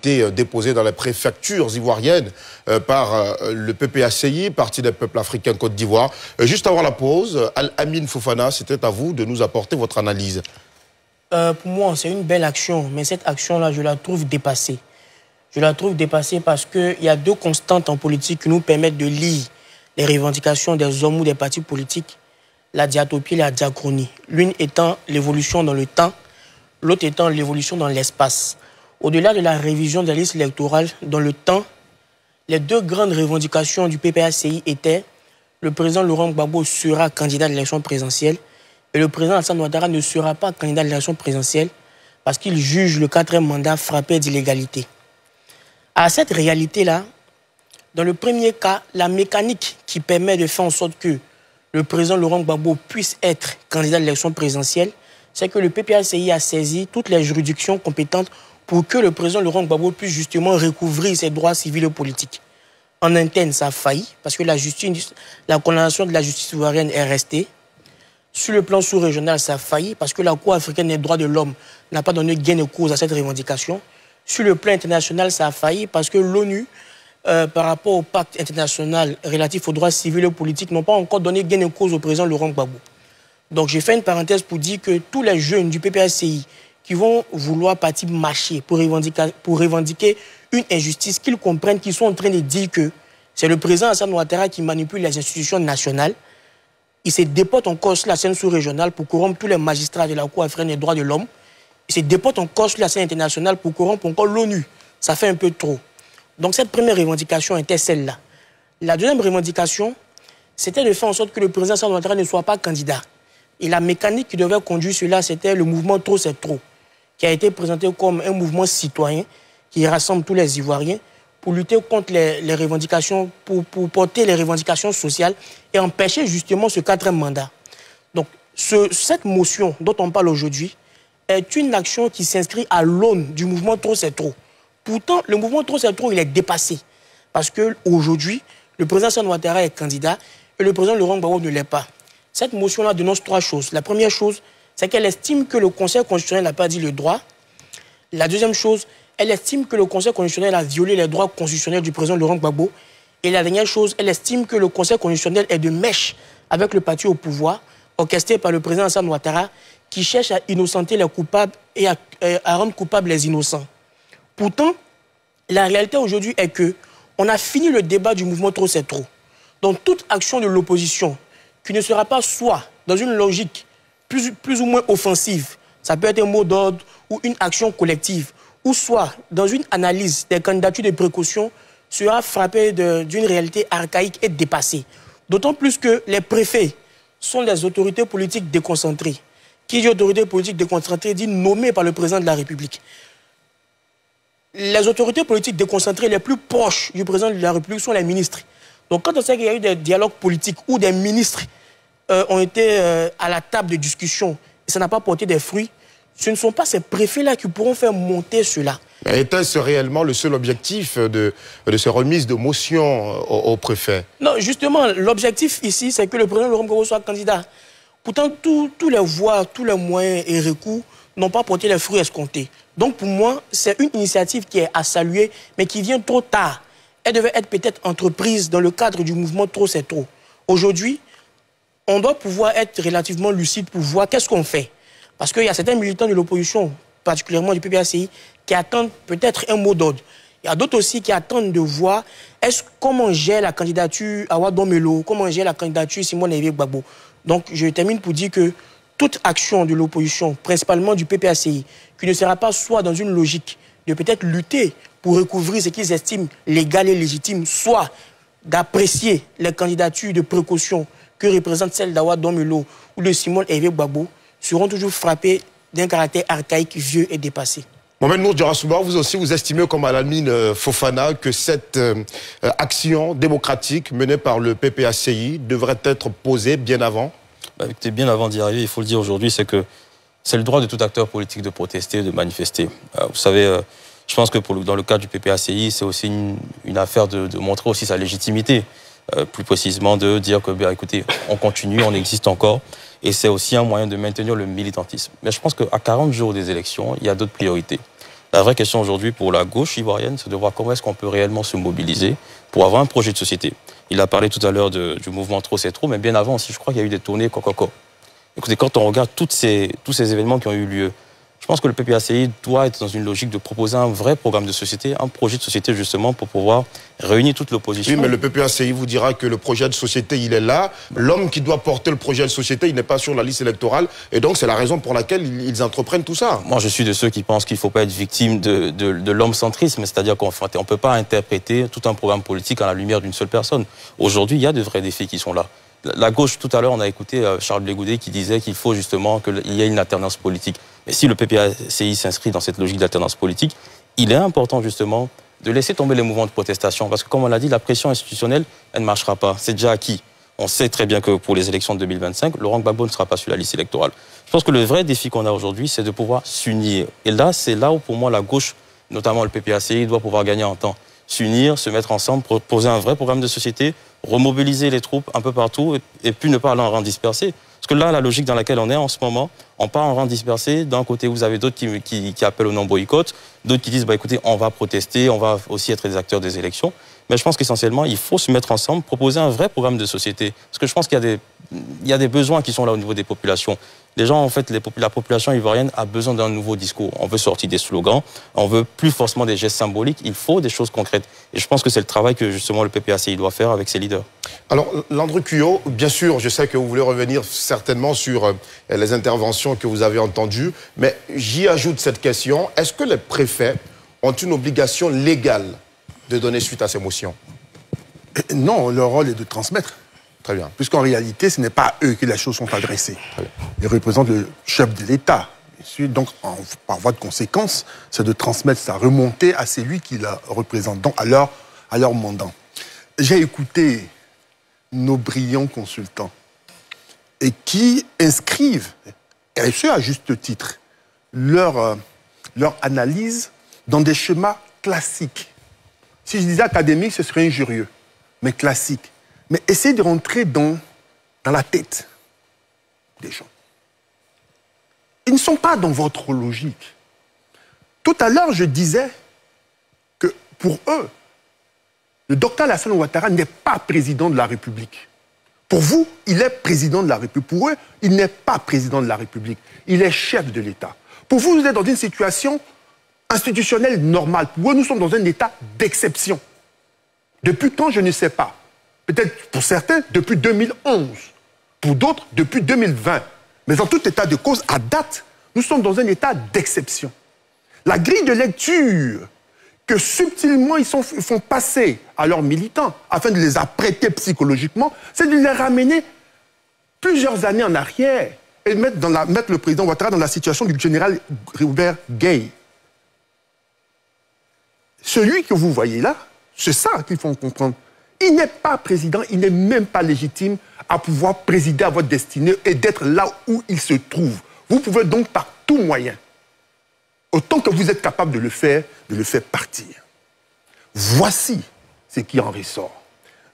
été déposés dans les préfectures ivoiriennes par le PPACI, Parti des peuples africains Côte d'Ivoire. Juste avant la pause, Al-Amin Fofana, c'était à vous de nous apporter votre analyse. Pour moi, c'est une belle action, mais cette action-là, je la trouve dépassée. Je la trouve dépassée parce qu'il y a deux constantes en politique qui nous permettent de lire les revendications des hommes ou des partis politiques, la diatopie et la diachronie. L'une étant l'évolution dans le temps, l'autre étant l'évolution dans l'espace. Au-delà de la révision des listes électorales dans le temps, les deux grandes revendications du PPACI étaient le président Laurent Gbagbo sera candidat à l'élection présidentielle et le président Alassane Ouattara ne sera pas candidat à l'élection présidentielle parce qu'il juge le 4e mandat frappé d'illégalité. À cette réalité-là, dans le premier cas, la mécanique qui permet de faire en sorte que le président Laurent Gbagbo puisse être candidat à l'élection présidentielle, c'est que le PPACI a saisi toutes les juridictions compétentes pour que le président Laurent Gbagbo puisse justement recouvrir ses droits civils et politiques. En interne, ça a failli, parce que la condamnation de la justice ivoirienne est restée. Sur le plan sous-régional, ça a failli, parce que la Cour africaine des droits de l'homme n'a pas donné gain de cause à cette revendication. Sur le plan international, ça a failli, parce que l'ONU, par rapport au pacte international relatif aux droits civils et politiques, n'ont pas encore donné gain de cause au président Laurent Gbagbo. Donc j'ai fait une parenthèse pour dire que tous les jeunes du PPACI qui vont vouloir partir marcher pour revendiquer une injustice, qu'ils comprennent qu'ils sont en train de dire que c'est le président Alassane Ouattara qui manipule les institutions nationales. Il se déporte encore sur la scène sous-régionale pour corrompre tous les magistrats de la Cour africaine des droits de l'homme. Il se déporte encore sur la scène internationale pour corrompre encore l'ONU. Ça fait un peu trop. Donc cette première revendication était celle-là. La deuxième revendication, c'était de faire en sorte que le président Alassane Ouattara ne soit pas candidat. Et la mécanique qui devait conduire cela, c'était le mouvement Trop c'est trop, qui a été présenté comme un mouvement citoyen qui rassemble tous les Ivoiriens pour lutter contre les revendications, pour porter les revendications sociales et empêcher justement ce 4e mandat. Donc cette motion dont on parle aujourd'hui est une action qui s'inscrit à l'aune du mouvement Trop c'est trop. Pourtant, le mouvement Trop c'est trop, il est dépassé. Parce qu'aujourd'hui, le président Alassane Ouattara est candidat et le président Laurent Gbagbo ne l'est pas. Cette motion-là dénonce 3 choses. La première chose, c'est qu'elle estime que le Conseil constitutionnel n'a pas dit le droit. La deuxième chose, elle estime que le Conseil constitutionnel a violé les droits constitutionnels du président Laurent Gbagbo. Et la dernière chose, elle estime que le Conseil constitutionnel est de mèche avec le parti au pouvoir, orchestré par le président Alassane Ouattara, qui cherche à innocenter les coupables et à rendre coupables les innocents. Pourtant, la réalité aujourd'hui est que on a fini le débat du mouvement Trop c'est trop. Donc toute action de l'opposition qui ne sera pas soit dans une logique plus ou moins offensive, ça peut être un mot d'ordre ou une action collective, ou soit dans une analyse des candidatures de précaution, sera frappée d'une réalité archaïque et dépassée. D'autant plus que les préfets sont des autorités politiques déconcentrées. Qui dit autorité politique déconcentrée dit nommée par le président de la République. Les autorités politiques déconcentrées les plus proches du président de la République sont les ministres. Donc quand on sait qu'il y a eu des dialogues politiques où des ministres ont été à la table de discussion et ça n'a pas porté des fruits, ce ne sont pas ces préfets-là qui pourront faire monter cela. Était-ce réellement le seul objectif de ces remises de motion au préfet? Non, justement, l'objectif ici, c'est que le président Laurent Gbagbo soit candidat. Pourtant, tous les voies, tous les moyens et recours n'ont pas porté les fruits escomptés. Donc pour moi, c'est une initiative qui est à saluer, mais qui vient trop tard. Elle devait être peut-être entreprise dans le cadre du mouvement Trop c'est trop. Aujourd'hui, on doit pouvoir être relativement lucide pour voir qu'est-ce qu'on fait. Parce qu'il y a certains militants de l'opposition, particulièrement du PPACI, qui attendent peut-être un mot d'ordre. Il y a d'autres aussi qui attendent de voir comment gère la candidature Awa Domelo, comment gère la candidature Simone Evé Gbagbo. Donc je termine pour dire que toute action de l'opposition, principalement du PPACI, qui ne sera pas soit dans une logique de peut-être lutter pour recouvrir ce qu'ils estiment légal et légitime, soit d'apprécier les candidatures de précaution que représente celle d'Awa Domelo ou de Simone Evé Gbagbo, seront toujours frappés d'un caractère archaïque, vieux et dépassé. Mohamed Nour Djarassouba, vous aussi, vous estimez comme Al-Amin Fofana que cette action démocratique menée par le PPACI devrait être posée bien avant? Bien avant d'y arriver, il faut le dire aujourd'hui, c'est que c'est le droit de tout acteur politique de protester, de manifester. Vous savez, je pense que dans le cas du PPACI, c'est aussi une affaire de montrer aussi sa légitimité. Plus précisément de dire que, bien, écoutez, on continue, on existe encore. Et c'est aussi un moyen de maintenir le militantisme. Mais je pense qu'à 40 jours des élections, il y a d'autres priorités. La vraie question aujourd'hui pour la gauche ivoirienne, c'est de voir comment est-ce qu'on peut réellement se mobiliser pour avoir un projet de société. Il a parlé tout à l'heure du mouvement Trop c'est trop, mais bien avant aussi, je crois qu'il y a eu des tournées Coco. Écoutez, quand on regarde tous ces événements qui ont eu lieu, je pense que le PPACI doit être dans une logique de proposer un vrai programme de société, un projet de société justement pour pouvoir réunir toute l'opposition. Oui, mais le PPACI vous dira que le projet de société, il est là. L'homme qui doit porter le projet de société, il n'est pas sur la liste électorale. Et donc, c'est la raison pour laquelle ils entreprennent tout ça. Moi, je suis de ceux qui pensent qu'il ne faut pas être victime de l'homme-centrisme. C'est-à-dire qu'on ne peut pas interpréter tout un programme politique à la lumière d'une seule personne. Aujourd'hui, il y a de vrais défis qui sont là. La gauche, tout à l'heure, on a écouté Charles Blé Goudet qui disait qu'il faut justement qu'il y ait une alternance politique. Mais si le PPACI s'inscrit dans cette logique d'alternance politique, il est important justement de laisser tomber les mouvements de protestation. Parce que comme on l'a dit, la pression institutionnelle, elle ne marchera pas. C'est déjà acquis. On sait très bien que pour les élections de 2025, Laurent Gbagbo ne sera pas sur la liste électorale. Je pense que le vrai défi qu'on a aujourd'hui, c'est de pouvoir s'unir. Et là, c'est là où pour moi la gauche, notamment le PPACI, doit pouvoir gagner en temps. S'unir, se mettre ensemble, proposer un vrai programme de société, remobiliser les troupes un peu partout et puis ne pas aller en rang dispersé. Parce que là, la logique dans laquelle on est en ce moment, on part en rang dispersé. D'un côté, vous avez d'autres qui appellent au non-boycott, d'autres qui disent, bah, écoutez, on va protester, on va aussi être des acteurs des élections. Mais je pense qu'essentiellement, il faut se mettre ensemble, proposer un vrai programme de société. Parce que je pense qu'il y a des besoins qui sont là au niveau des populations. Les gens, en fait, la population ivoirienne a besoin d'un nouveau discours. On veut sortir des slogans, on veut plus forcément des gestes symboliques, il faut des choses concrètes. Et je pense que c'est le travail que justement le PPACI doit faire avec ses leaders. Alors, Landry Cuyot, bien sûr, je sais que vous voulez revenir certainement sur les interventions que vous avez entendues, mais j'y ajoute cette question. Est-ce que les préfets ont une obligation légale de donner suite à ces motions? Non, leur rôle est de transmettre. Très bien. Puisqu'en réalité, ce n'est pas à eux que les choses sont adressées. Ils représentent le chef de l'État. Donc, par voie de conséquence, c'est de transmettre ça, remonter à celui qui la représente, donc à leur mandant. J'ai écouté nos brillants consultants et qui inscrivent, et ce à juste titre, leur analyse dans des schémas classiques. Si je disais académique, ce serait injurieux, mais classique. Mais essayez de rentrer dans la tête des gens. Ils ne sont pas dans votre logique. Tout à l'heure, je disais que pour eux, le docteur Alassane Ouattara n'est pas président de la République. Pour vous, il est président de la République. Pour eux, il n'est pas président de la République. Il est chef de l'État. Pour vous, vous êtes dans une situation institutionnelle normale. Pour eux, nous sommes dans un état d'exception. Depuis quand, je ne sais pas. Peut-être pour certains, depuis 2011. Pour d'autres, depuis 2020. Mais en tout état de cause, à date, nous sommes dans un état d'exception. La grille de lecture que subtilement ils font passer à leurs militants, afin de les apprêter psychologiquement, c'est de les ramener plusieurs années en arrière et mettre le président Ouattara dans la situation du général Robert Gueye. Celui que vous voyez là, c'est ça qu'il faut comprendre. Il n'est pas président, il n'est même pas légitime à pouvoir présider à votre destinée et d'être là où il se trouve. Vous pouvez donc par tout moyen, autant que vous êtes capable de le faire partir. Voici ce qui en ressort.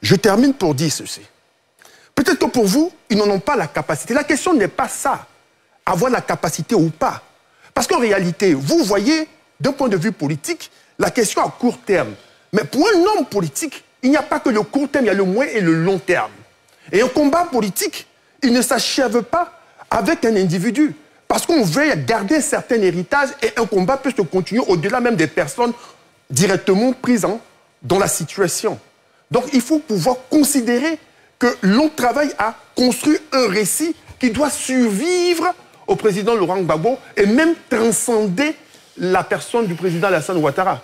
Je termine pour dire ceci. Peut-être que pour vous, ils n'en ont pas la capacité. La question n'est pas ça, avoir la capacité ou pas. Parce qu'en réalité, vous voyez, d'un point de vue politique, la question à court terme. Mais pour un homme politique, il n'y a pas que le court terme, il y a le moyen et le long terme. Et un combat politique, il ne s'achève pas avec un individu. Parce qu'on veut garder un certain héritage et un combat peut se continuer au-delà même des personnes directement prises dans la situation. Donc il faut pouvoir considérer que l'on travaille à construire un récit qui doit survivre au président Laurent Gbagbo et même transcender la personne du président Alassane Ouattara.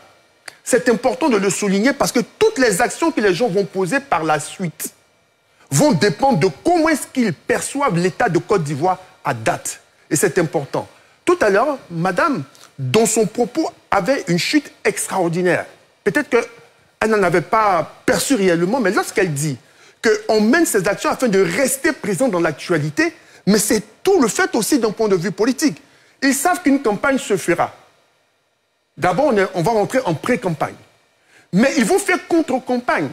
C'est important de le souligner parce que toutes les actions que les gens vont poser par la suite vont dépendre de comment est-ce qu'ils perçoivent l'état de Côte d'Ivoire à date. Et c'est important. Tout à l'heure, madame, dans son propos, avait une chute extraordinaire. Peut-être qu'elle n'en avait pas perçu réellement, mais lorsqu'elle dit qu'on mène ces actions afin de rester présent dans l'actualité, mais c'est tout le fait aussi d'un point de vue politique. Ils savent qu'une campagne se fera. D'abord, on va rentrer en pré-campagne. Mais ils vont faire contre-campagne.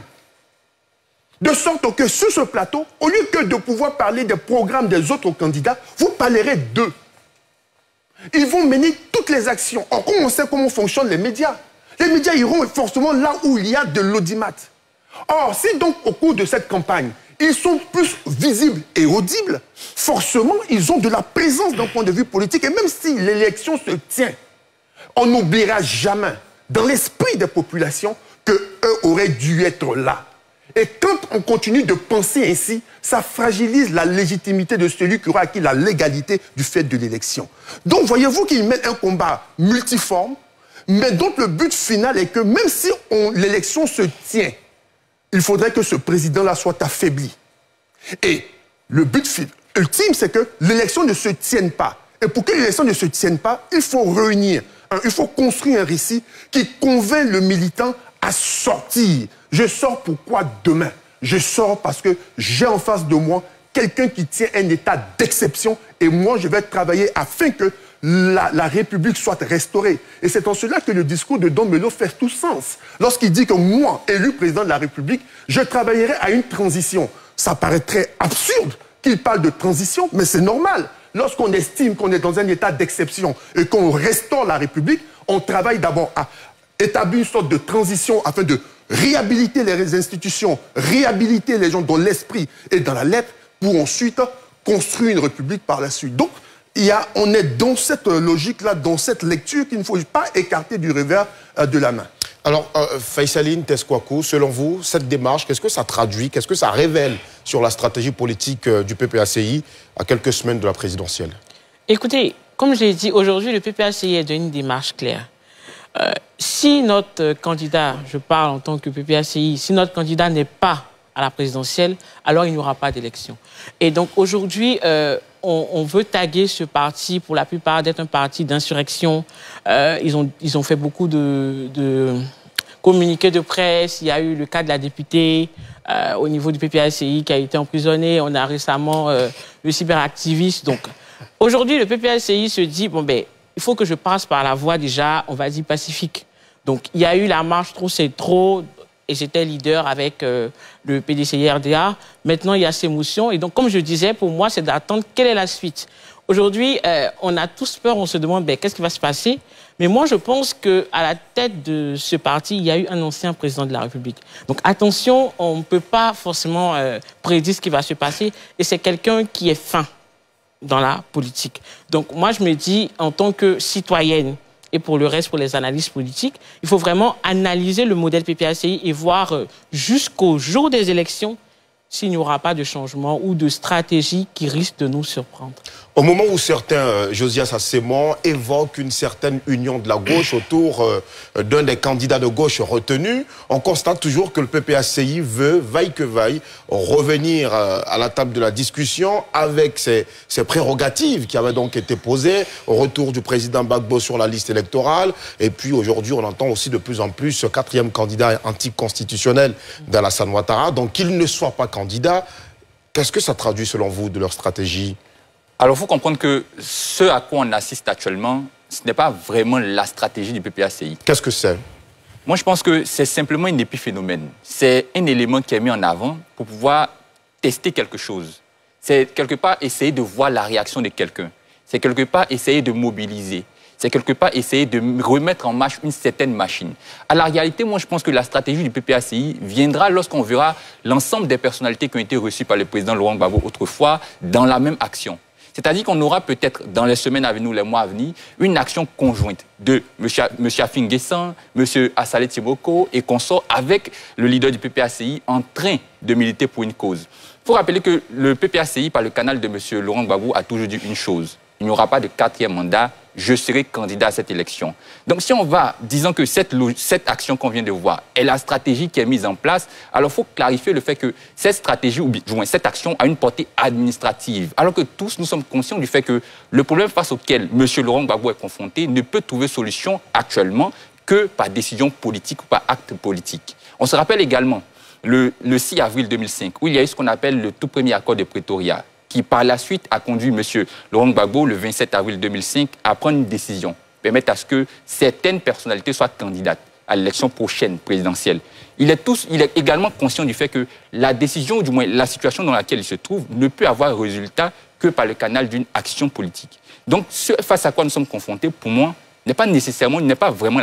De sorte que sur ce plateau, au lieu que de pouvoir parler des programmes des autres candidats, vous parlerez d'eux. Ils vont mener toutes les actions. Or, comme on sait comment fonctionnent les médias iront forcément là où il y a de l'audimat. Or, si donc au cours de cette campagne, ils sont plus visibles et audibles, forcément, ils ont de la présence d'un point de vue politique. Et même si l'élection se tient, on n'oubliera jamais, dans l'esprit des populations, qu'eux auraient dû être là. Et quand on continue de penser ainsi, ça fragilise la légitimité de celui qui aura acquis la légalité du fait de l'élection. Donc, voyez-vous qu'ils mènent un combat multiforme, mais dont le but final est que même si l'élection se tient, il faudrait que ce président-là soit affaibli. Et le but ultime, c'est que l'élection ne se tienne pas. Et pour que l'élection ne se tienne pas, il faut réunir, il faut construire un récit qui convainc le militant à sortir. Je sors pourquoi demain? Je sors parce que j'ai en face de moi quelqu'un qui tient un état d'exception et moi, je vais travailler afin que la République soit restaurée. Et c'est en cela que le discours de Don Melo fait tout sens. Lorsqu'il dit que moi, élu président de la République, je travaillerai à une transition. Ça paraît très absurde qu'il parle de transition, mais c'est normal. Lorsqu'on estime qu'on est dans un état d'exception et qu'on restaure la République, on travaille d'abord à établir une sorte de transition afin de réhabiliter les institutions, réhabiliter les gens dans l'esprit et dans la lettre pour ensuite construire une République par la suite. Donc, on est dans cette logique-là, dans cette lecture qu'il ne faut pas écarter du revers de la main. Alors, Faïsaline Tesquakou, selon vous, cette démarche, qu'est-ce que ça traduit, qu'est-ce que ça révèle sur la stratégie politique du PPACI à quelques semaines de la présidentielle? Écoutez, comme je l'ai dit, aujourd'hui, le PPACI est dans une démarche claire. Si notre candidat, je parle en tant que PPACI, si notre candidat n'est pas à la présidentielle, alors il n'y aura pas d'élection. Et donc aujourd'hui, on veut taguer ce parti, pour la plupart, d'être un parti d'insurrection. Ils ont fait beaucoup de communiqués de presse. Il y a eu le cas de la députée au niveau du PPACI qui a été emprisonnée. On a récemment le cyberactiviste. Donc aujourd'hui, le PPACI se dit, bon ben, il faut que je passe par la voie déjà, on va dire, pacifique. Donc, il y a eu la marche Trop c'est trop, et j'étais leader avec le PDCI-RDA. Maintenant, il y a ces motions. Et donc, comme je disais, pour moi, c'est d'attendre quelle est la suite. Aujourd'hui, on a tous peur, on se demande, ben, qu'est-ce qui va se passer? Mais moi, je pense qu'à la tête de ce parti, il y a eu un ancien président de la République. Donc, attention, on ne peut pas forcément prédire ce qui va se passer. Et c'est quelqu'un qui est fin dans la politique. Donc moi, je me dis, en tant que citoyenne, et pour le reste, pour les analystes politiques, il faut vraiment analyser le modèle PPACI et voir jusqu'au jour des élections s'il n'y aura pas de changement ou de stratégie qui risque de nous surprendre. Au moment où certains, Josias Assémon, évoquent une certaine union de la gauche autour d'un des candidats de gauche retenus, on constate toujours que le PPACI veut, vaille que vaille, revenir à la table de la discussion avec ses prérogatives qui avaient donc été posées au retour du président Gbagbo sur la liste électorale. Et puis aujourd'hui, on entend aussi de plus en plus ce quatrième candidat anticonstitutionnel d'Alassane Ouattara. Donc qu'il ne soit pas candidat, qu'est-ce que ça traduit selon vous de leur stratégie? Alors, il faut comprendre que ce à quoi on assiste actuellement, ce n'est pas vraiment la stratégie du PPACI. Qu'est-ce que c'est? Moi, je pense que c'est simplement un épiphénomène. C'est un élément qui est mis en avant pour pouvoir tester quelque chose. C'est quelque part essayer de voir la réaction de quelqu'un. C'est quelque part essayer de mobiliser. C'est quelque part essayer de remettre en marche une certaine machine. À la réalité, moi, je pense que la stratégie du PPACI viendra lorsqu'on verra l'ensemble des personnalités qui ont été reçues par le président Laurent Gbagbo autrefois dans la même action. C'est-à-dire qu'on aura peut-être, dans les semaines à venir ou les mois à venir, une action conjointe de M. Afin N'Guessan, M. Assalé Timoko et consorts avec le leader du PPACI en train de militer pour une cause. Il faut rappeler que le PPACI, par le canal de M. Laurent Gbagbo, a toujours dit une chose. Il n'y aura pas de quatrième mandat, je serai candidat à cette élection. Donc si on va, disant que cette action qu'on vient de voir est la stratégie qui est mise en place, alors il faut clarifier le fait que cette stratégie, ou du moins cette action, a une portée administrative. Alors que tous, nous sommes conscients du fait que le problème face auquel M. Laurent Gbagbo est confronté ne peut trouver solution actuellement que par décision politique ou par acte politique. On se rappelle également le 6 avril 2005, où il y a eu ce qu'on appelle le tout premier accord de Pretoria, qui par la suite a conduit M. Laurent Gbagbo, le 27 avril 2005, à prendre une décision, permettre à ce que certaines personnalités soient candidates à l'élection prochaine présidentielle. Il est également conscient du fait que la décision, ou du moins la situation dans laquelle il se trouve, ne peut avoir résultat que par le canal d'une action politique. Donc, ce face à quoi nous sommes confrontés, pour moi, n'est pas vraiment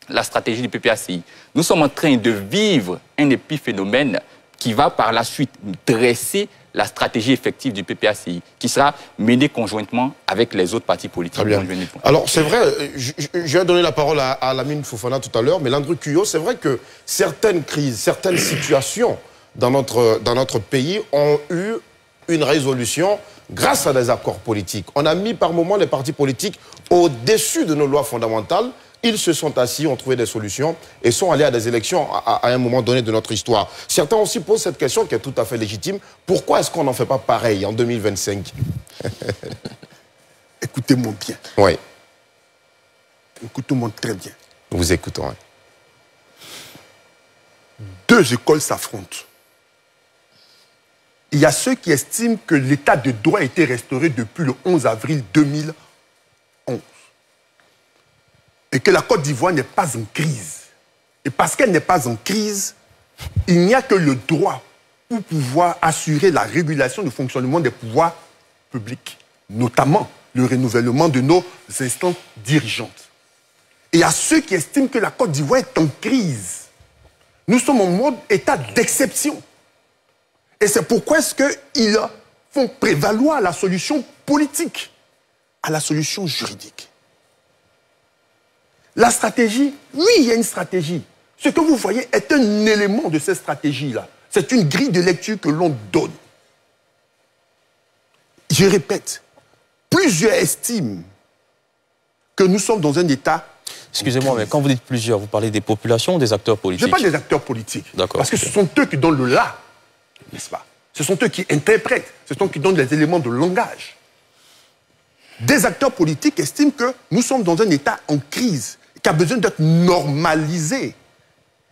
la stratégie du PPACI. Nous sommes en train de vivre un épiphénomène qui va par la suite dresser la stratégie effective du PPACI, qui sera menée conjointement avec les autres partis politiques. Très bien. Alors, c'est vrai, je vais donner la parole à Lamine Fofana tout à l'heure, mais Landry Cuyot, c'est vrai que certaines crises, certaines situations dans notre pays ont eu une résolution grâce à des accords politiques. On a mis par moments les partis politiques au-dessus de nos lois fondamentales. Ils se sont assis, ont trouvé des solutions et sont allés à des élections à un moment donné de notre histoire. Certains aussi posent cette question qui est tout à fait légitime. Pourquoi est-ce qu'on n'en fait pas pareil en 2025? Écoutez-moi bien. Oui. Écoutez-moi très bien. Nous vous écoutons. Oui. Deux écoles s'affrontent. Il y a ceux qui estiment que l'état de droit a été restauré depuis le 11 avril 2011 et que la Côte d'Ivoire n'est pas en crise. Et parce qu'elle n'est pas en crise, il n'y a que le droit pour pouvoir assurer la régulation du fonctionnement des pouvoirs publics, notamment le renouvellement de nos instances dirigeantes. Et à ceux qui estiment que la Côte d'Ivoire est en crise, nous sommes en mode état d'exception. Et c'est pourquoi est-ce qu'ils font prévaloir la solution politique à la solution juridique. La stratégie, oui, il y a une stratégie. Ce que vous voyez est un élément de cette stratégie-là. C'est une grille de lecture que l'on donne. Je répète, plusieurs estiment que nous sommes dans un état... Excusez-moi, mais quand vous dites plusieurs, vous parlez des populations ou des acteurs politiques? Je parle des acteurs politiques. D'accord. Parce que ce sont eux qui donnent le là, n'est-ce pas? Ce sont eux qui interprètent, ce sont eux qui donnent les éléments de langage. Des acteurs politiques estiment que nous sommes dans un état en crise, qui a besoin d'être normalisé.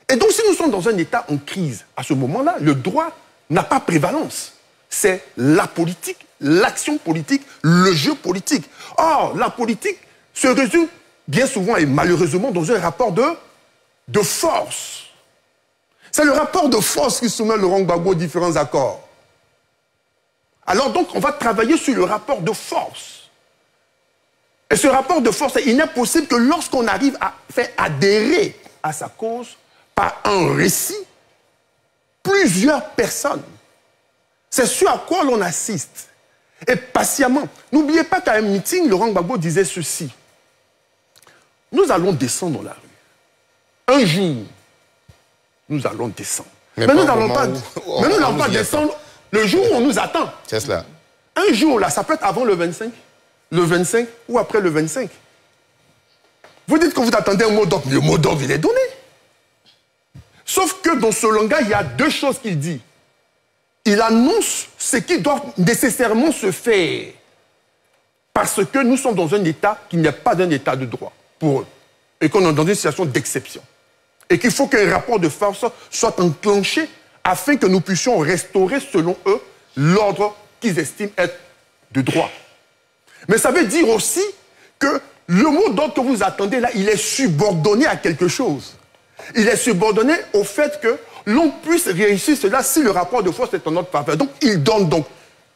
Et donc, si nous sommes dans un état en crise, à ce moment-là, le droit n'a pas prévalence. C'est la politique, l'action politique, le jeu politique. Or, la politique se résume bien souvent et malheureusement dans un rapport de force. C'est le rapport de force qui soumet Laurent Gbagbo aux différents accords. Alors donc, on va travailler sur le rapport de force. Et ce rapport de force, il n'est possible que lorsqu'on arrive à faire adhérer à sa cause par un récit, plusieurs personnes. C'est ce à quoi l'on assiste. Et patiemment. N'oubliez pas qu'à un meeting, Laurent Gbagbo disait ceci. Nous allons descendre dans la rue. Un jour, nous allons descendre. Mais nous n'allons pas descendre le jour où on nous attend. C'est cela. Un jour, là, ça peut être avant le 25. Le 25 ou après le 25. Vous dites que vous attendez un mot d'ordre, mais le mot d'ordre, il est donné. Sauf que dans ce langage, il y a deux choses qu'il dit. Il annonce ce qui doit nécessairement se faire. Parce que nous sommes dans un état qui n'est pas un état de droit pour eux. Et qu'on est dans une situation d'exception. Et qu'il faut qu'un rapport de force soit enclenché afin que nous puissions restaurer, selon eux, l'ordre qu'ils estiment être de droit. Mais ça veut dire aussi que le mot d'ordre que vous attendez là, il est subordonné à quelque chose. Il est subordonné au fait que l'on puisse réussir cela si le rapport de force est en notre faveur. Donc, il donne donc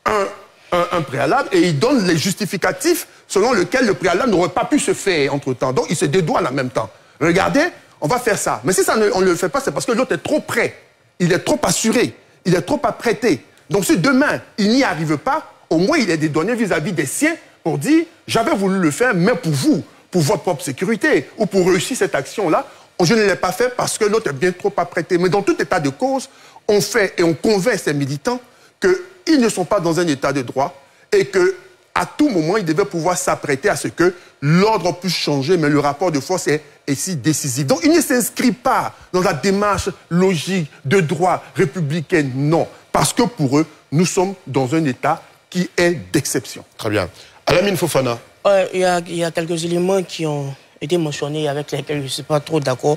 un préalable et il donne les justificatifs selon lesquels le préalable n'aurait pas pu se faire entre-temps. Donc, il se dédouane en même temps. Regardez, on va faire ça. Mais si on ne le fait pas, c'est parce que l'autre est trop prêt. Il est trop assuré. Il est trop apprêté. Donc, si demain, il n'y arrive pas, au moins, il est dédouané vis-à-vis des siens pour dire, j'avais voulu le faire, mais pour vous, pour votre propre sécurité, ou pour réussir cette action-là, je ne l'ai pas fait parce que l'autre est bien trop apprêté. Mais dans tout état de cause, on fait et on convainc ces militants qu'ils ne sont pas dans un état de droit et qu'à tout moment, ils devaient pouvoir s'apprêter à ce que l'ordre puisse changer, mais le rapport de force est si décisif. Donc, ils ne s'inscrivent pas dans la démarche logique de droit républicaine, non. Parce que pour eux, nous sommes dans un état qui est d'exception. Très bien. Lamine Fofana. Il y a quelques éléments qui ont été mentionnés avec lesquels je ne suis pas trop d'accord.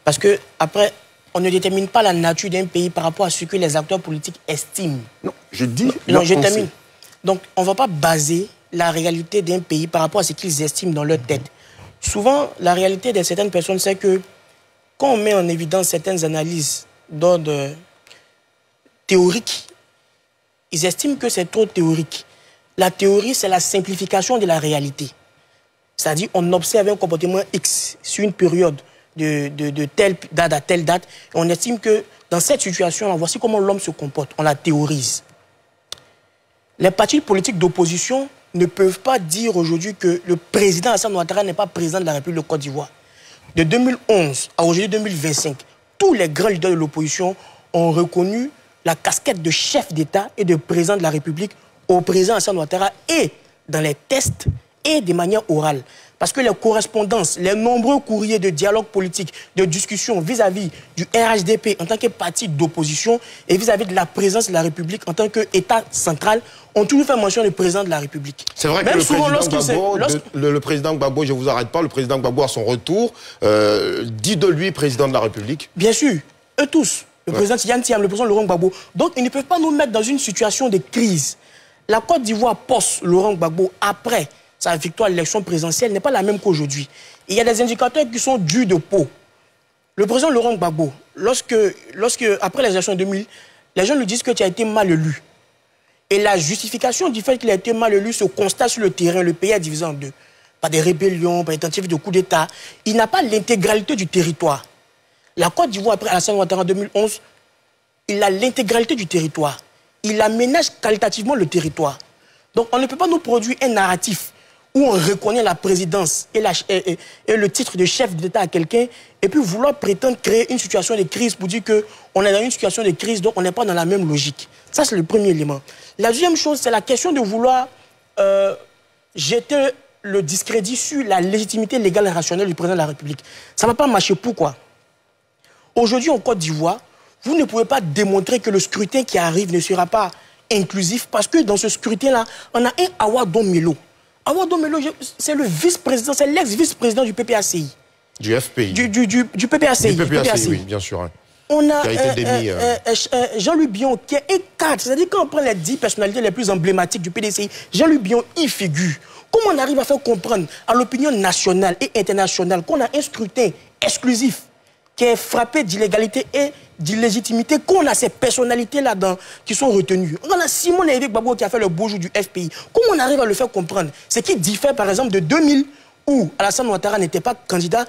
Parce que, après, on ne détermine pas la nature d'un pays par rapport à ce que les acteurs politiques estiment. Non, je dis... Non, je termine. Donc, on ne va pas baser la réalité d'un pays par rapport à ce qu'ils estiment dans leur tête. Souvent, la réalité de certaines personnes, c'est que quand on met en évidence certaines analyses d'ordre théorique, ils estiment que c'est trop théorique. La théorie, c'est la simplification de la réalité. C'est-à-dire, on observe un comportement X sur une période de telle date à telle date, et on estime que dans cette situation-là, voici comment l'homme se comporte. On la théorise. Les partis politiques d'opposition ne peuvent pas dire aujourd'hui que le président Alassane Ouattara n'est pas président de la République de Côte d'Ivoire. De 2011 à aujourd'hui 2025, tous les grands leaders de l'opposition ont reconnu la casquette de chef d'État et de président de la République au président Alassane Ouattara, et dans les tests et de manière orale. Parce que les correspondances, les nombreux courriers de dialogue politique, de discussion vis-à-vis du RHDP en tant que parti d'opposition et vis-à-vis de la présidence de la République en tant qu'État central ont toujours fait mention du président de la République. C'est vrai que le président Gbagbo, je ne vous arrête pas, le président Gbagbo à son retour dit de lui président de la République. Bien sûr, eux tous. Le président Tidiane Thiam, le président Laurent Gbagbo. Donc ils ne peuvent pas nous mettre dans une situation de crise. La Côte d'Ivoire post Laurent Gbagbo après sa victoire à l'élection présidentielle n'est pas la même qu'aujourd'hui. Il y a des indicateurs qui sont dus de peau. Le président Laurent Gbagbo, après les élections de 2000, les gens lui disent que tu as été mal élu. Et la justification du fait qu'il a été mal élu se constate sur le terrain. Le pays est divisé en deux. Par des rébellions, par des tentatives de coup d'État. Il n'a pas l'intégralité du territoire. La Côte d'Ivoire, après Alassane Ouattara en 2011, il a l'intégralité du territoire. Il aménage qualitativement le territoire. Donc on ne peut pas nous produire un narratif où on reconnaît la présidence et le titre de chef d'État à quelqu'un, et puis vouloir prétendre créer une situation de crise pour dire qu'on est dans une situation de crise, donc on n'est pas dans la même logique. Ça, c'est le premier élément. La deuxième chose, c'est la question de vouloir jeter le discrédit sur la légitimité légale et rationnelle du président de la République. Ça ne va pas marcher. Pourquoi? Aujourd'hui, en Côte d'Ivoire, vous ne pouvez pas démontrer que le scrutin qui arrive ne sera pas inclusif, parce que dans ce scrutin-là, on a un Awa Domelo. Awa Domelo, c'est le vice-président, c'est l'ex-vice-président du PPACI. Du FPI. Du PPACI. Du PPACI, oui, bien sûr. Hein. On a Jean-Louis Bion, qui est un cadre. C'est-à-dire quand on prend les 10 personnalités les plus emblématiques du PDCI, Jean-Louis Bion y figure. Comment on arrive à faire comprendre à l'opinion nationale et internationale qu'on a un scrutin exclusif qui est frappé d'illégalité et d'illégitimité, qu'on a ces personnalités-là qui sont retenues. On a Simon Erik Gbagbo qui a fait le beau jour du FPI. Comment on arrive à le faire comprendre? Ce qui diffère, par exemple, de 2000, où Alassane Ouattara n'était pas candidat,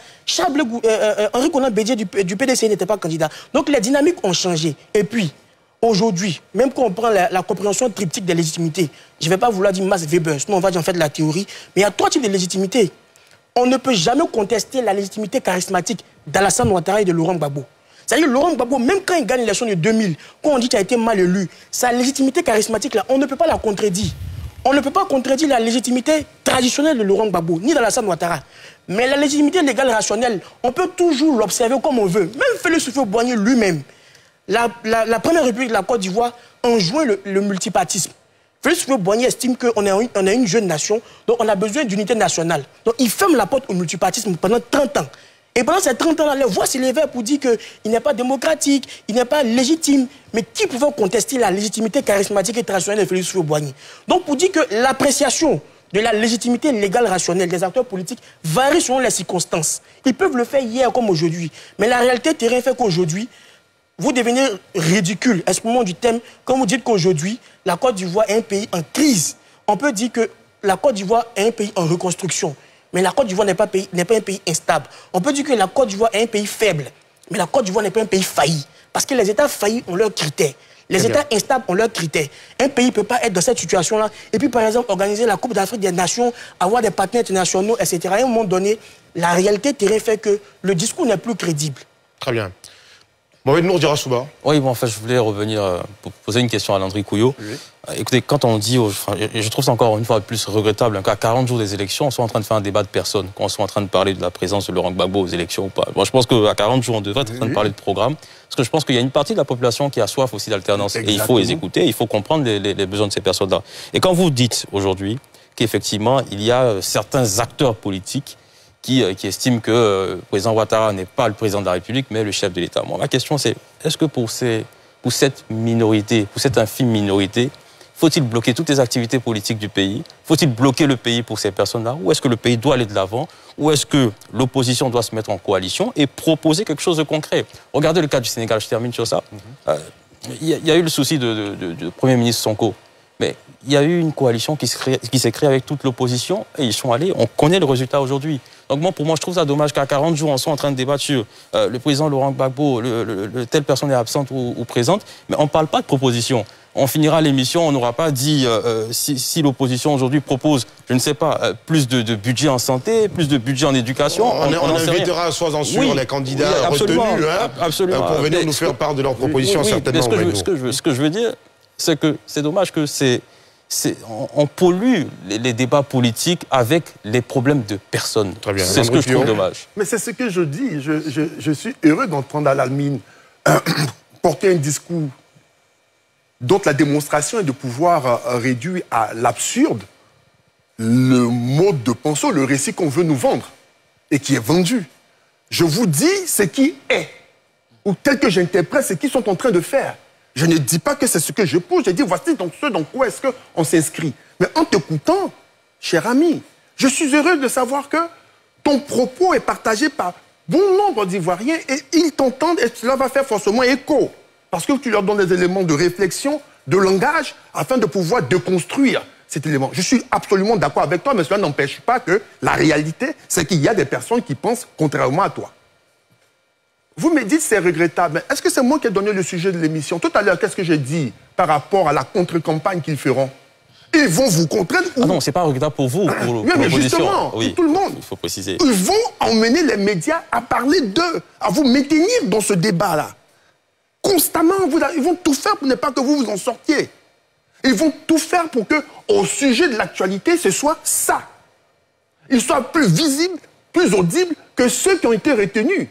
Henri Konan Bédié du PDCI n'était pas candidat. Donc les dynamiques ont changé. Et puis, aujourd'hui, même quand on prend la compréhension triptyque des légitimités, je ne vais pas vouloir dire Max Weber, sinon on va dire en fait de la théorie, mais il y a 3 types de légitimité. On ne peut jamais contester la légitimité charismatique d'Alassane Ouattara et de Laurent Gbagbo. C'est-à-dire Laurent Gbagbo, même quand il gagne l'élection de 2000, quand on dit qu'il a été mal élu, sa légitimité charismatique, là, on ne peut pas la contredire. On ne peut pas contredire la légitimité traditionnelle de Laurent Gbagbo, ni d'Alassane Ouattara. Mais la légitimité légale et rationnelle, on peut toujours l'observer comme on veut. Même Félix Houphouët-Boigny lui-même, la première République de la Côte d'Ivoire enjoint le multipartisme. Félix Houphouët-Boigny estime qu'on est une jeune nation, donc on a besoin d'unité nationale. Donc il ferme la porte au multipartisme pendant 30 ans. Et pendant ces 30 ans-là, les voix s'élevaient pour dire qu'il n'est pas démocratique, il n'est pas légitime. Mais qui pouvait contester la légitimité charismatique et traditionnelle de Félix Houphouët-Boigny? Donc pour dire que l'appréciation de la légitimité légale rationnelle des acteurs politiques varie selon les circonstances. Ils peuvent le faire hier comme aujourd'hui. Mais la réalité terrain fait qu'aujourd'hui, vous devenez ridicule, excusez-moi du thème, quand vous dites qu'aujourd'hui, la Côte d'Ivoire est un pays en crise. On peut dire que la Côte d'Ivoire est un pays en reconstruction. Mais la Côte d'Ivoire n'est pas un pays instable. On peut dire que la Côte d'Ivoire est un pays faible. Mais la Côte d'Ivoire n'est pas un pays failli. Parce que les États faillis ont leurs critères. Les États instables ont leurs critères. Un pays ne peut pas être dans cette situation-là. Et puis, par exemple, organiser la Coupe d'Afrique des Nations, avoir des partenaires internationaux, etc. À un moment donné, la réalité terrain fait que le discours n'est plus crédible. Très bien. Mohamed Nour Djirasouba. Oui, bon, en fait, je voulais revenir pour poser une question à Landry Couillot. Oui. Écoutez, quand on dit, je trouve ça encore une fois plus regrettable qu'à 40 jours des élections, on soit en train de faire un débat de personnes, qu'on soit en train de parler de la présence de Laurent Gbagbo aux élections ou pas. Bon, je pense qu'à 40 jours, on devrait être en train de parler de programme, parce que je pense qu'il y a une partie de la population qui a soif aussi d'alternance. Et il faut les écouter, il faut comprendre les besoins de ces personnes-là. Et quand vous dites aujourd'hui qu'effectivement, il y a certains acteurs politiques qui estiment que le président Ouattara n'est pas le président de la République, mais le chef de l'État. Moi, ma question, c'est, est-ce que pour cette minorité, pour cette infime minorité, faut-il bloquer toutes les activités politiques du pays? Faut-il bloquer le pays pour ces personnes-là? Ou est-ce que le pays doit aller de l'avant? Ou est-ce que l'opposition doit se mettre en coalition et proposer quelque chose de concret? Regardez le cas du Sénégal, je termine sur ça. Il y a eu le souci de Premier ministre Sonko. Mais il y a eu une coalition qui s'est créée avec toute l'opposition et ils sont allés, on connaît le résultat aujourd'hui. Donc moi, pour moi, je trouve ça dommage qu'à 40 jours, on soit en train de débattre sur le président Laurent Gbagbo, telle personne est absente ou présente, mais on ne parle pas de proposition. On finira l'émission, on n'aura pas dit si l'opposition aujourd'hui propose, je ne sais pas, plus de budget en santé, plus de budget en éducation. On invitera sois-en sûr les candidats retenus absolument, pour venir nous faire part de leurs propositions, certainement. Ce que je veux dire, c'est que c'est dommage que on pollue les débats politiques avec les problèmes de personnes. Très bien. C'est ce que je trouve dommage. Mais c'est ce que je dis. Je suis heureux d'entendre Al-Amine porter un discours dont la démonstration est de pouvoir réduire à l'absurde le mode de pensée, le récit qu'on veut nous vendre et qui est vendu. Je vous dis ce qui est, ou tel que j'interprète ce qu'ils sont en train de faire. Je ne dis pas que c'est ce que je pose, je dis voici donc ce dans quoi est-ce qu'on s'inscrit. Mais en t'écoutant, cher ami, je suis heureux de savoir que ton propos est partagé par bon nombre d'Ivoiriens et ils t'entendent et cela va faire forcément écho. Parce que tu leur donnes des éléments de réflexion, de langage, afin de pouvoir déconstruire cet élément. Je suis absolument d'accord avec toi, mais cela n'empêche pas que la réalité, c'est qu'il y a des personnes qui pensent contrairement à toi. Vous me dites c'est regrettable, mais est-ce que c'est moi qui ai donné le sujet de l'émission? Tout à l'heure, qu'est-ce que j'ai dit par rapport à la contre-campagne qu'ils feront? Ils vont vous contraindre ou... Ah non, c'est pas regrettable pour vous, pour oui, mais justement, oui, pour tout le monde. Il faut préciser. Ils vont emmener les médias à parler d'eux, à vous maintenir dans ce débat-là. Constamment, ils vont tout faire pour ne pas que vous vous en sortiez. Ils vont tout faire pour que, au sujet de l'actualité, ce soit ça. Ils soient plus visibles, plus audibles que ceux qui ont été retenus.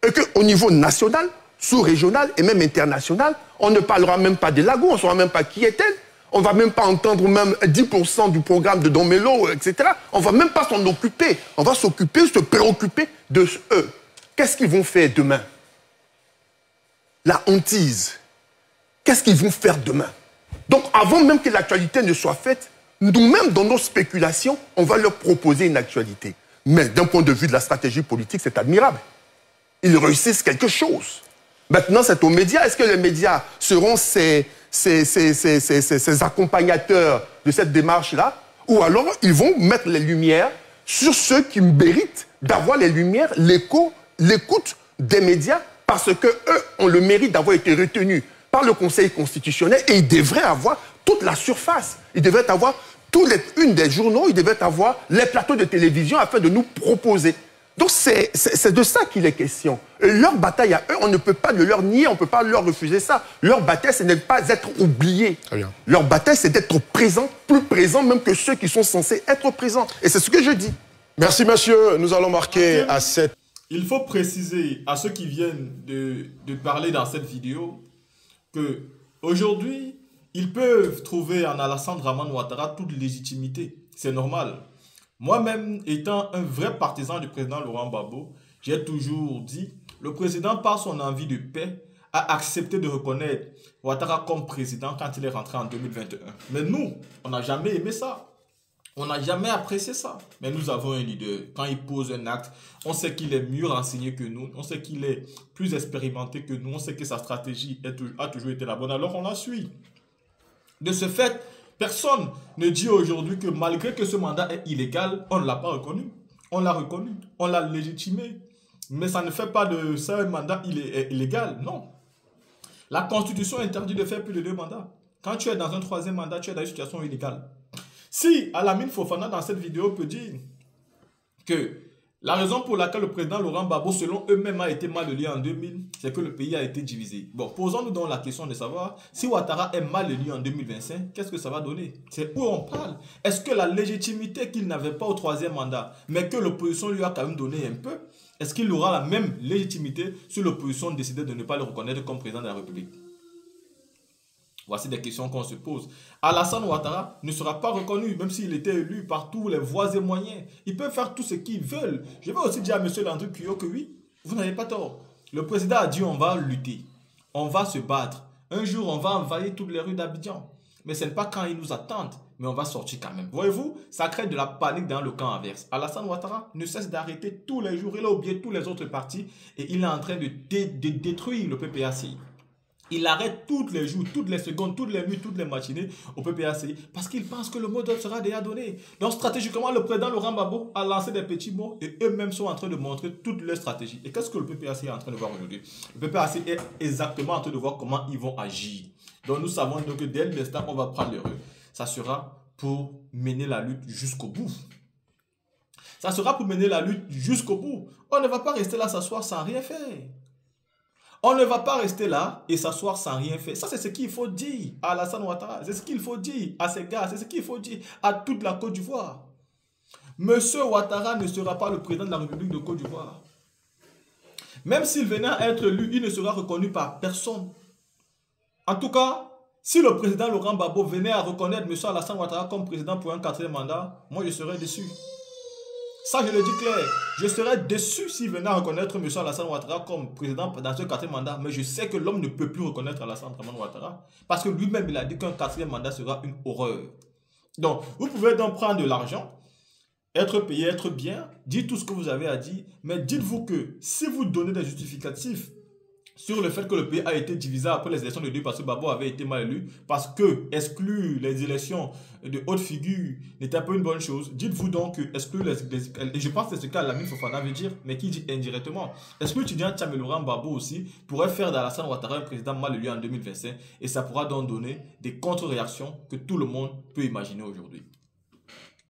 Et qu'au niveau national, sous-régional et même international, on ne parlera même pas des lagos, on ne saura même pas qui est-elle. On ne va même pas entendre même 10% du programme de Don Melo, etc. On ne va même pas s'en occuper. On va s'occuper, se préoccuper de eux. Qu'est-ce qu'ils vont faire demain? La hantise. Qu'est-ce qu'ils vont faire demain? Donc, avant même que l'actualité ne soit faite, nous-mêmes, dans nos spéculations, on va leur proposer une actualité. Mais d'un point de vue de la stratégie politique, c'est admirable. Ils réussissent quelque chose. Maintenant, c'est aux médias. Est-ce que les médias seront ces accompagnateurs de cette démarche-là? Ou alors, ils vont mettre les lumières sur ceux qui méritent d'avoir les lumières, l'écho, l'écoute des médias, parce qu'eux ont le mérite d'avoir été retenus par le Conseil constitutionnel et ils devraient avoir toute la surface. Ils devraient avoir une des journaux, ils devraient avoir les plateaux de télévision afin de nous proposer. Donc c'est de ça qu'il est question. Et leur bataille à eux, on ne peut pas le leur nier, on ne peut pas leur refuser ça. Leur bataille, ce n'est pas être oublié. Leur bataille, c'est d'être présent, plus présent même que ceux qui sont censés être présents. Et c'est ce que je dis. Merci, monsieur. Nous allons marquer à 7. Il faut préciser à ceux qui viennent de parler dans cette vidéo que aujourd'hui, ils peuvent trouver en Alassane Dramane Ouattara toute légitimité. C'est normal. Moi-même, étant un vrai partisan du président Laurent Gbagbo, j'ai toujours dit, le président, par son envie de paix, a accepté de reconnaître Ouattara comme président quand il est rentré en 2021. Mais nous, on n'a jamais aimé ça. On n'a jamais apprécié ça. Mais nous avons un leader. Quand il pose un acte, on sait qu'il est mieux renseigné que nous. On sait qu'il est plus expérimenté que nous. On sait que sa stratégie a toujours été la bonne. Alors on la suit. De ce fait, personne ne dit aujourd'hui que malgré que ce mandat est illégal, on ne l'a pas reconnu. On l'a reconnu. On l'a légitimé. Mais ça ne fait pas de ça un mandat illégal. Non. La Constitution interdit de faire plus de 2 mandats. Quand tu es dans un 3e mandat, tu es dans une situation illégale. Si Al-Amine Fofana, dans cette vidéo, peut dire que la raison pour laquelle le président Laurent Gbagbo, selon eux-mêmes, a été mal élu en 2000, c'est que le pays a été divisé. Bon, posons-nous donc la question de savoir si Ouattara est mal élu en 2025, qu'est-ce que ça va donner? C'est où on parle. Est-ce que la légitimité qu'il n'avait pas au 3e mandat, mais que l'opposition lui a quand même donné un peu, est-ce qu'il aura la même légitimité si l'opposition décidait de ne pas le reconnaître comme président de la République? Voici des questions qu'on se pose. Alassane Ouattara ne sera pas reconnu, même s'il était élu par tous les voies et moyens. Ils peuvent faire tout ce qu'ils veulent. Je vais aussi dire à M. Landry Cuyot que oui, vous n'avez pas tort. Le président a dit on va lutter, on va se battre. Un jour, on va envahir toutes les rues d'Abidjan. Mais ce n'est pas quand ils nous attendent, mais on va sortir quand même. Voyez-vous, ça crée de la panique dans le camp inverse. Alassane Ouattara ne cesse d'arrêter tous les jours. Il a oublié tous les autres partis et il est en train de détruire le PPACI. Il arrête tous les jours, toutes les secondes, toutes les nuits, toutes les matinées au PPACI parce qu'il pense que le mot d'ordre sera déjà donné. Donc stratégiquement, le président Laurent Gbagbo a lancé des petits mots et eux-mêmes sont en train de montrer toute leur stratégie. Et qu'est-ce que le PPACI est en train de voir aujourd'hui? Le PPACI est exactement en train de voir comment ils vont agir. Donc nous savons donc que dès l'instant on va prendre l'heure, ça sera pour mener la lutte jusqu'au bout. Ça sera pour mener la lutte jusqu'au bout. On ne va pas rester là s'asseoir sans rien faire. On ne va pas rester là et s'asseoir sans rien faire. Ça, c'est ce qu'il faut dire à Alassane Ouattara. C'est ce qu'il faut dire à ces gars. C'est ce qu'il faut dire à toute la Côte d'Ivoire. Monsieur Ouattara ne sera pas le président de la République de Côte d'Ivoire. Même s'il venait à être élu, il ne sera reconnu par personne. En tout cas, si le président Laurent Gbagbo venait à reconnaître monsieur Alassane Ouattara comme président pour un 4e mandat, moi, je serais déçu. Ça, je le dis clair. Je serais déçu s'il venait à reconnaître M. Alassane Ouattara comme président dans ce 4e mandat. Mais je sais que l'homme ne peut plus reconnaître Alassane Ouattara. Parce que lui-même, il a dit qu'un 4e mandat sera une horreur. Donc, vous pouvez donc prendre de l'argent, être payé, être bien, dire tout ce que vous avez à dire. Mais dites-vous que si vous donnez des justificatifs sur le fait que le pays a été divisé après les élections de 2 parce que Gbagbo avait été mal élu, parce que exclure les élections de haute figure n'était pas une bonne chose. Dites-vous donc que exclure et je pense que c'est ce qu'Lamine Fofana veut dire, mais qui dit indirectement. Exclure Tidjane Tcham et Laurent Gbagbo aussi pourrait faire d'Alassane Ouattara un président mal élu en 2025 et ça pourra donc donner des contre-réactions que tout le monde peut imaginer aujourd'hui.